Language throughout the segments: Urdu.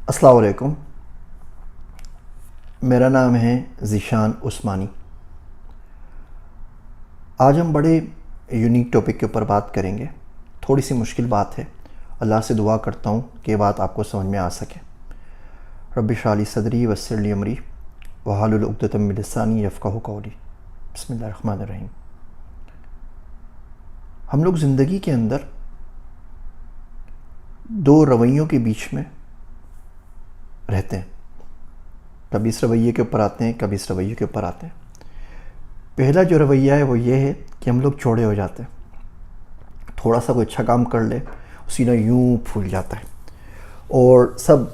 السلام علیکم، میرا نام ہے ذیشان عثمانی۔ آج ہم بڑے یونیک ٹاپک کے اوپر بات کریں گے۔ تھوڑی سی مشکل بات ہے، اللہ سے دعا کرتا ہوں کہ یہ بات آپ کو سمجھ میں آ سکے۔ رب اشرح لی صدری ویسر لی امری واحلل عقدۃ من لسانی یفقہوا قولی۔ بسم اللہ الرحمن الرحیم۔ ہم لوگ زندگی کے اندر دو رویوں کے بیچ میں رہتے ہیں، کبھی اس رویے کے اوپر آتے ہیں، کبھی اس رویے کے اوپر آتے ہیں۔ پہلا جو رویہ ہے وہ یہ ہے کہ ہم لوگ چوڑے ہو جاتے ہیں، تھوڑا سا کوئی اچھا کام کر لے سینہ یوں پھول جاتا ہے، اور سب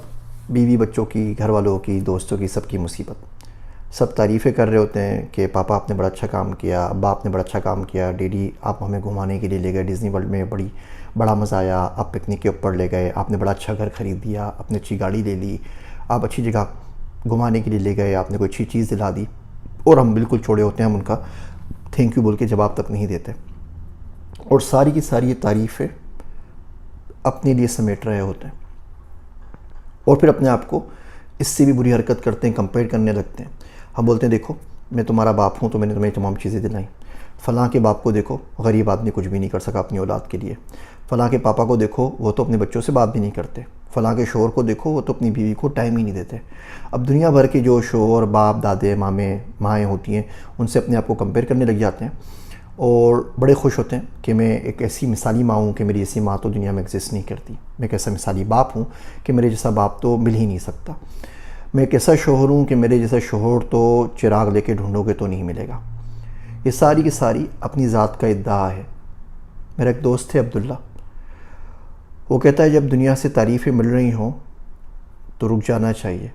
بیوی بچوں کی، گھر والوں کی، دوستوں کی، سب کی مصیبت، سب تعریفیں کر رہے ہوتے ہیں کہ پاپا آپ نے بڑا اچھا کام کیا، ابا آپ نے بڑا اچھا کام کیا، ڈیڈی آپ ہمیں گھمانے کے لیے لے گئے ڈزنی ورلڈ میں، بڑا مزہ آیا، آپ پکنک کے اوپر لے گئے، آپ نے بڑا اچھا گھر خرید دیا، آپ نے اچھی گاڑی لے لی، آپ اچھی جگہ گھمانے کے لیے لے گئے، آپ نے کوئی اچھی چیز دلا دی، اور ہم بالکل چھوڑے ہوتے ہیں، ہم ان کا تھینک یو بول کے جواب تک نہیں دیتے، اور ساری کی ساری یہ تعریفیں اپنے لیے سمیٹ رہے ہوتے ہیں، اور پھر اپنے آپ کو اس سے بھی بری حرکت کرتے ہیں، کمپیئر کرنے لگتے ہیں۔ ہم بولتے ہیں دیکھو میں تمہارا باپ ہوں تو میں نے تمہیں تمام چیزیں دلائیں، فلاں کے باپ کو دیکھو غریب آدمی کچھ بھی نہیں کر سکا اپنی اولاد کے لیے، فلاں کے پاپا کو دیکھو وہ تو اپنے بچوں سے بات بھی نہیں کرتے، فلاں کے شوہر کو دیکھو وہ تو اپنی بیوی کو ٹائم ہی نہیں دیتے۔ اب دنیا بھر کے جو شوہر، باپ، دادے، مامے، مائیں ہوتی ہیں ان سے اپنے آپ کو کمپیئر کرنے لگ جاتے ہیں، اور بڑے خوش ہوتے ہیں کہ میں ایک ایسی مثالی ماں ہوں کہ میری ایسی ماں تو دنیا میں ایگزسٹ نہیں کرتی، میں ایک ایسا مثالی باپ ہوں کہ میرے جیسا باپ تو مل ہی نہیں سکتا، میں ایک ایسا شوہر ہوں کہ میرے جیسا شوہر تو چراغ لے کے ڈھونڈو گے تو نہیں ملے گا۔ یہ ساری کی ساری اپنی ذات کا ادعا ہے۔ میرا ایک دوست ہے عبداللہ، وہ کہتا ہے جب دنیا سے تعریفیں مل رہی ہوں تو رک جانا چاہیے،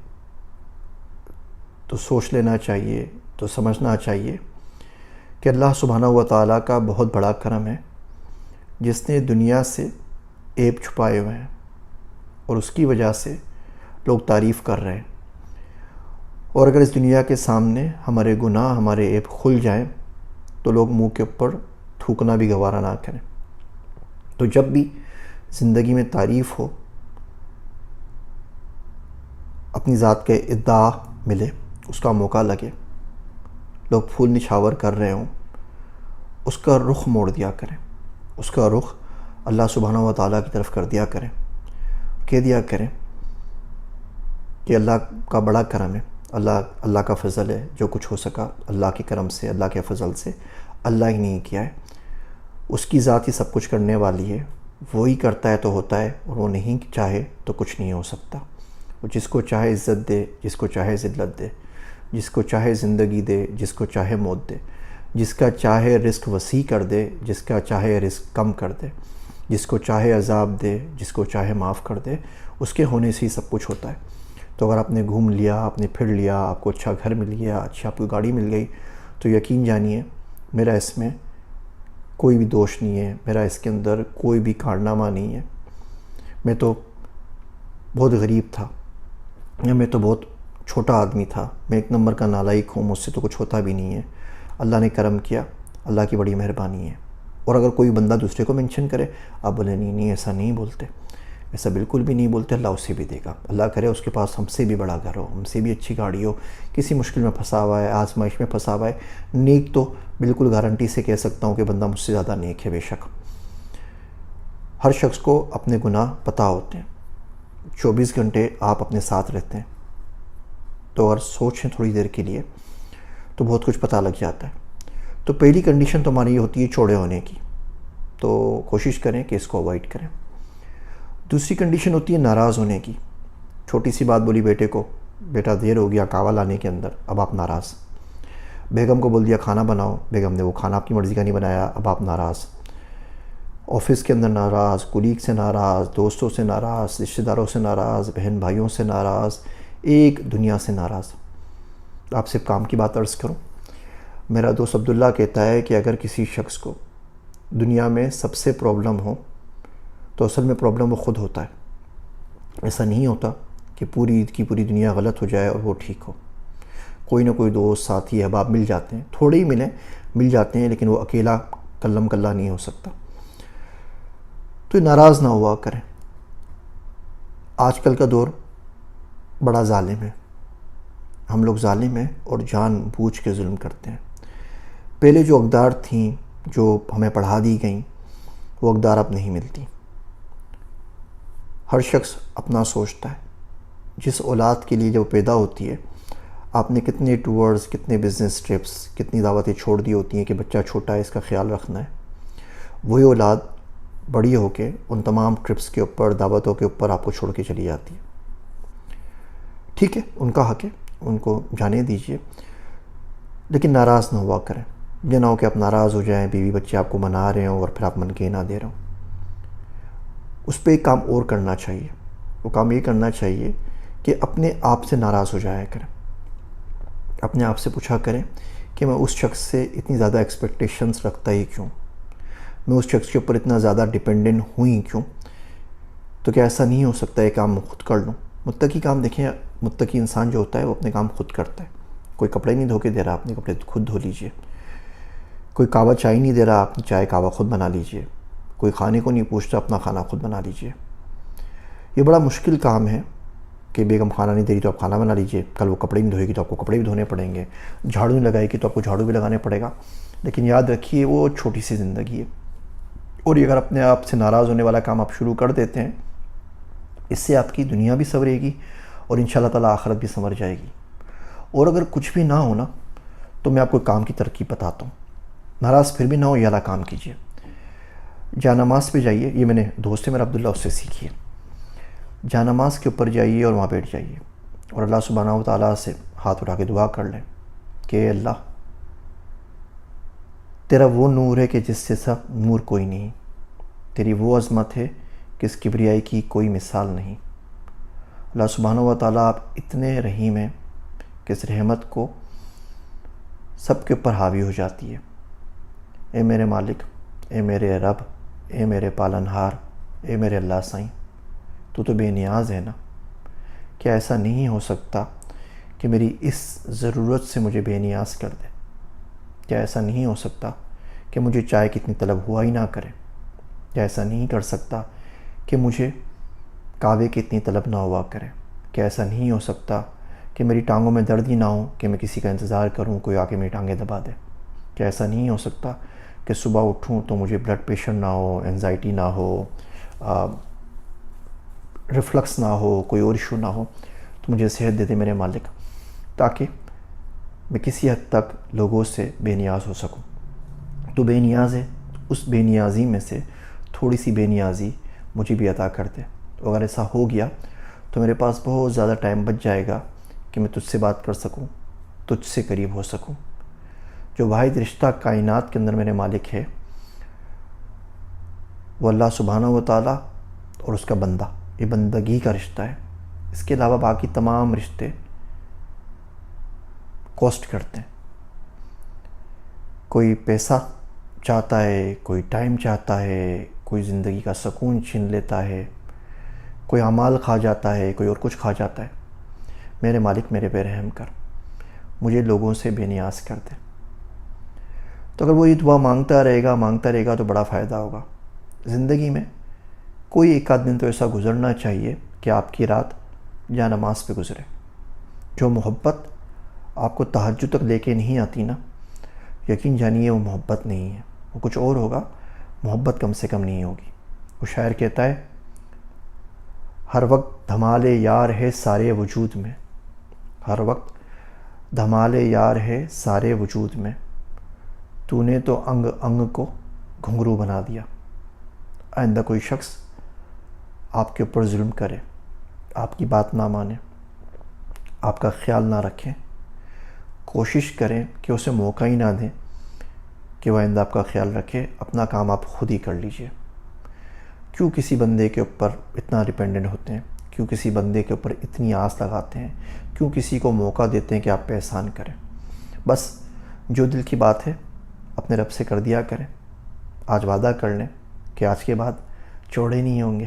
تو سوچ لینا چاہیے، تو سمجھنا چاہیے کہ اللہ سبحانہ و تعالیٰ کا بہت بڑا کرم ہے جس نے دنیا سے عیب چھپائے ہوئے ہیں، اور اس کی وجہ سے لوگ تعریف کر رہے ہیں، اور اگر اس دنیا کے سامنے ہمارے گناہ، ہمارے عیب کھل جائیں تو لوگ منہ کے اوپر تھوکنا بھی گوارا نہ کریں۔ تو جب بھی زندگی میں تعریف ہو، اپنی ذات کے ادعا ملے، اس کا موقع لگے، لوگ پھول نچھاور کر رہے ہوں، اس کا رخ موڑ دیا کریں، اس کا رخ اللہ سبحانہ و تعالیٰ کی طرف کر دیا کریں، کہہ دیا کریں کہ اللہ کا بڑا کرم ہے، اللہ کا فضل ہے، جو کچھ ہو سکا اللہ کے کرم سے، اللہ کے فضل سے، اللہ ہی نہیں کیا ہے، اس کی ذات ہی سب کچھ کرنے والی ہے، وہی کرتا ہے تو ہوتا ہے، اور وہ نہیں چاہے تو کچھ نہیں ہو سکتا۔ وہ جس کو چاہے عزت دے، جس کو چاہے ذلت دے، جس کو چاہے زندگی دے، جس کو چاہے موت دے، جس کا چاہے رزق وسیع کر دے، جس کا چاہے رزق کم کر دے، جس کو چاہے عذاب دے، جس کو چاہے معاف کر دے، اس کے ہونے سے ہی سب کچھ ہوتا ہے۔ تو اگر آپ نے گھوم لیا، آپ نے پھر لیا، آپ کو اچھا گھر مل گیا، اچھی آپ کو گاڑی مل گئی، تو یقین جانیے میرا اس میں کوئی بھی دوش نہیں ہے، میرا اس کے اندر کوئی بھی کارنامہ نہیں ہے، میں تو بہت غریب تھا، یا میں تو بہت چھوٹا آدمی تھا، میں ایک نمبر کا نالائق ہوں، مجھ سے تو کچھ ہوتا بھی نہیں ہے، اللہ نے کرم کیا، اللہ کی بڑی مہربانی ہے۔ اور اگر کوئی بندہ دوسرے کو منشن کرے، آپ بولے نہیں ایسا نہیں بولتے، ایسا بالکل بھی نہیں بولتے، اللہ اسے بھی دے گا، اللہ کرے اس کے پاس ہم سے بھی بڑا گھر ہو، ہم سے بھی اچھی گاڑی ہو، کسی مشکل میں پھنسا ہوا ہے، آزمائش میں پھنسا ہوا ہے، نیک تو بالکل گارنٹی سے کہہ سکتا ہوں کہ بندہ مجھ سے زیادہ نیک ہے۔ بے شک ہر شخص کو اپنے گناہ پتہ ہوتے ہیں، 24 گھنٹے آپ اپنے ساتھ رہتے ہیں، تو اگر سوچیں تھوڑی دیر کے لیے تو بہت کچھ پتہ لگ جاتا ہے۔ تو پہلی کنڈیشن تو ہماری یہ ہوتی ہے چوڑے ہونے کی، تو کوشش کریں کہ اس کو اوائڈ کریں۔ دوسری کنڈیشن ہوتی ہے ناراض ہونے کی۔ چھوٹی سی بات بولی بیٹے کو، بیٹا دیر ہو گیا کہوہ لانے کے اندر، اب آپ ناراض۔ بیگم کو بول دیا کھانا بناؤ، بیگم نے وہ کھانا آپ کی مرضی کا نہیں بنایا، اب آپ ناراض۔ آفس کے اندر ناراض، کولیگ سے ناراض، دوستوں سے ناراض، رشتہ داروں سے ناراض، بہن بھائیوں سے ناراض، ایک دنیا سے ناراض۔ آپ سے کام کی بات عرض کروں، میرا دوست عبداللہ کہتا ہے کہ اگر کسی شخص کو دنیا میں سب سے پرابلم ہو تو اصل میں پرابلم وہ خود ہوتا ہے۔ ایسا نہیں ہوتا کہ پوری کی پوری دنیا غلط ہو جائے اور وہ ٹھیک ہو، کوئی نہ کوئی دوست، ساتھی، احباب مل جاتے ہیں، تھوڑے ہی مل جاتے ہیں، لیکن وہ اکیلا کلم کلا نہیں ہو سکتا۔ تو ناراض نہ ہوا کریں۔ آج کل کا دور بڑا ظالم ہے. ہم لوگ ظالم ہیں اور جان بوجھ کے ظلم کرتے ہیں. پہلے جو اقدار تھیں جو ہمیں پڑھا دی گئیں وہ اقدار اب نہیں ملتی. ہر شخص اپنا سوچتا ہے. جس اولاد کے لیے جب پیدا ہوتی ہے آپ نے کتنے ٹورز، کتنے بزنس ٹرپس، کتنی دعوتیں چھوڑ دی ہوتی ہیں کہ بچہ چھوٹا ہے اس کا خیال رکھنا ہے. وہی اولاد بڑی ہو کے ان تمام ٹرپس کے اوپر، دعوتوں کے اوپر آپ کو چھوڑ کے چلی جاتی ہے. ٹھیک ہے، ان کا حق ہے، ان کو جانے دیجیے، لیکن ناراض نہ ہوا کریں. یہ نہ ہو کہ آپ ناراض ہو جائیں، بیوی بچے آپ کو منا رہے ہوں اور پھر آپ من کے نہ دے رہے ہوں. اس پہ ایک کام اور کرنا چاہیے. وہ کام یہ کرنا چاہیے کہ اپنے آپ سے ناراض ہو جایا کریں. اپنے آپ سے پوچھا کریں کہ میں اس شخص سے اتنی زیادہ ایکسپیکٹیشنز رکھتا ہی کیوں، میں اس شخص کے اوپر اتنا زیادہ ڈیپینڈنٹ ہوئی کیوں. تو کیا ایسا نہیں ہو سکتا ہے کام میں خود کر لوں. متقی کام دیکھیں، متقی انسان جو ہوتا ہے وہ اپنے کام خود کرتا ہے. کوئی کپڑے نہیں دھو کے دے رہا، اپنے کپڑے خود دھو لیجئے. کوئی کعوہ چائے نہیں دے رہا، اپنی چائے کعوہ خود بنا لیجئے. کوئی کھانے کو نہیں پوچھتا، اپنا کھانا خود بنا لیجئے. یہ بڑا مشکل کام ہے کہ بیگم کھانا نہیں دے رہی تو آپ کھانا بنا لیجئے. کل وہ کپڑے نہیں دھوئے گی تو آپ کو کپڑے بھی دھونے پڑیں گے. جھاڑو نہیں لگائے گی تو آپ کو جھاڑو بھی لگانے پڑے گا. لیکن یاد رکھیے وہ چھوٹی سی زندگی ہے. اور یہ اگر اپنے آپ سے ناراض ہونے والا کام آپ شروع کر دیتے ہیں، اس سے آپ کی دنیا بھی سنورے گی اور انشاءاللہ تعالیٰ آخرت بھی سنور جائے گی. اور اگر کچھ بھی نہ ہونا تو میں آپ کو کام کی ترکیب بتاتا ہوں. ناراض پھر بھی نہ ہو، یہ والا کام کیجیے. جا نماز پہ جائیے. یہ میں نے دوست ہے میرا عبداللہ، اس سے سیکھی ہے. جا نماز کے اوپر جائیے اور وہاں بیٹھ جائیے اور اللہ سبحانہ و تعالیٰ سے ہاتھ اٹھا کے دعا کر لیں کہ اے اللہ، تیرا وہ نور ہے کہ جس سے سب نور کوئی نہیں. تیری وہ عظمت ہے کہ اس کبریائی کی کوئی مثال نہیں. اللہ سبحانہ و تعالیٰ آپ اتنے رحیم ہیں کہ اس رحمت کو سب کے اوپر حاوی ہو جاتی ہے. اے میرے مالک، اے میرے رب، اے میرے پالنہار، اے میرے اللہ سائیں، تو بے نیاز ہے نا. کیا ایسا نہیں ہو سکتا کہ میری اس ضرورت سے مجھے بے نیاز کر دے؟ کیا ایسا نہیں ہو سکتا کہ مجھے چائے کی اتنی طلب ہوا ہی نہ کرے؟ کیا ایسا نہیں کر سکتا کہ مجھے کعوے کی اتنی طلب نہ ہوا کرے؟ کیا ایسا نہیں ہو سکتا کہ میری ٹانگوں میں درد ہی نہ ہو کہ میں کسی کا انتظار کروں کوئی آ کے میری ٹانگیں دبا دے؟ کیا ایسا نہیں ہو سکتا کہ صبح اٹھوں تو مجھے بلڈ پریشر نہ ہو، انزائٹی نہ ہو، ریفلکس نہ ہو، کوئی اور ایشو نہ ہو؟ تو مجھے صحت دے دے میرے مالک، تاکہ میں کسی حد تک لوگوں سے بے نیاز ہو سکوں. تو بے نیاز ہے، اس بے نیازی میں سے تھوڑی سی بے نیازی مجھے بھی عطا کر دے. تو اگر ایسا ہو گیا تو میرے پاس بہت زیادہ ٹائم بچ جائے گا کہ میں تجھ سے بات کر سکوں، تجھ سے قریب ہو سکوں. جو واحد رشتہ کائنات کے اندر میرے مالک ہے وہ اللہ سبحانہ و تعالیٰ اور اس کا بندہ. یہ بندگی کا رشتہ ہے. اس کے علاوہ باقی تمام رشتے کاسٹ کرتے ہیں. کوئی پیسہ چاہتا ہے، کوئی ٹائم چاہتا ہے، کوئی زندگی کا سکون چھین لیتا ہے، کوئی اعمال کھا جاتا ہے، کوئی اور کچھ کھا جاتا ہے. میرے مالک میرے پہ رحم کر، مجھے لوگوں سے بے نیاز کر دے. تو اگر وہ یہ دعا مانگتا رہے گا تو بڑا فائدہ ہوگا. زندگی میں کوئی ایک آدھ دن تو ایسا گزرنا چاہیے کہ آپ کی رات جا نماز پہ گزرے. جو محبت آپ کو تہجد تک لے کے نہیں آتی نا، یقین جانیے وہ محبت نہیں ہے، وہ کچھ اور ہوگا. محبت کم سے کم نہیں ہوگی. وہ شاعر کہتا ہے، ہر وقت دھمال یار ہے سارے وجود میں، ہر وقت دھمال یار ہے سارے وجود میں، تو نے تو انگ انگ کو گھنگرو بنا دیا. آئندہ کوئی شخص آپ کے اوپر ظلم کرے، آپ کی بات نہ مانے، آپ کا خیال نہ رکھیں، کوشش کریں کہ اسے موقع ہی نہ دیں کہ وہ آئندہ آپ کا خیال رکھے. اپنا کام آپ خود ہی کر لیجئے. کیوں کسی بندے کے اوپر اتنا ڈیپینڈنٹ ہوتے ہیں؟ کیوں کسی بندے کے اوپر اتنی آس لگاتے ہیں؟ کیوں کسی کو موقع دیتے ہیں کہ آپ پہ احسان کریں؟ بس جو دل کی بات ہے اپنے رب سے کر دیا کریں. آج وعدہ کر لیں کہ آج کے بعد چوڑے نہیں ہوں گے،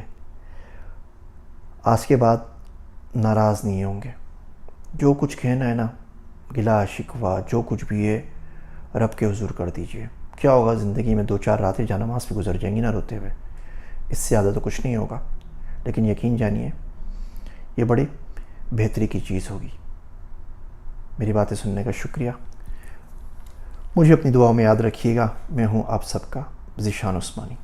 آج کے بعد ناراض نہیں ہوں گے. جو کچھ کہنا ہے نا، گلا شکوہ جو کچھ بھی ہے رب کے حضور کر دیجئے. کیا ہوگا زندگی میں 2-4 راتیں جا نماز پہ گزر جائیں گی نا روتے ہوئے، اس سے زیادہ تو کچھ نہیں ہوگا. لیکن یقین جانیے یہ بڑے بہتری کی چیز ہوگی۔ میری باتیں سننے کا شکریہ۔ مجھے اپنی دعاؤں میں یاد رکھیے گا۔ میں ہوں آپ سب کا ذیشان عثمانی۔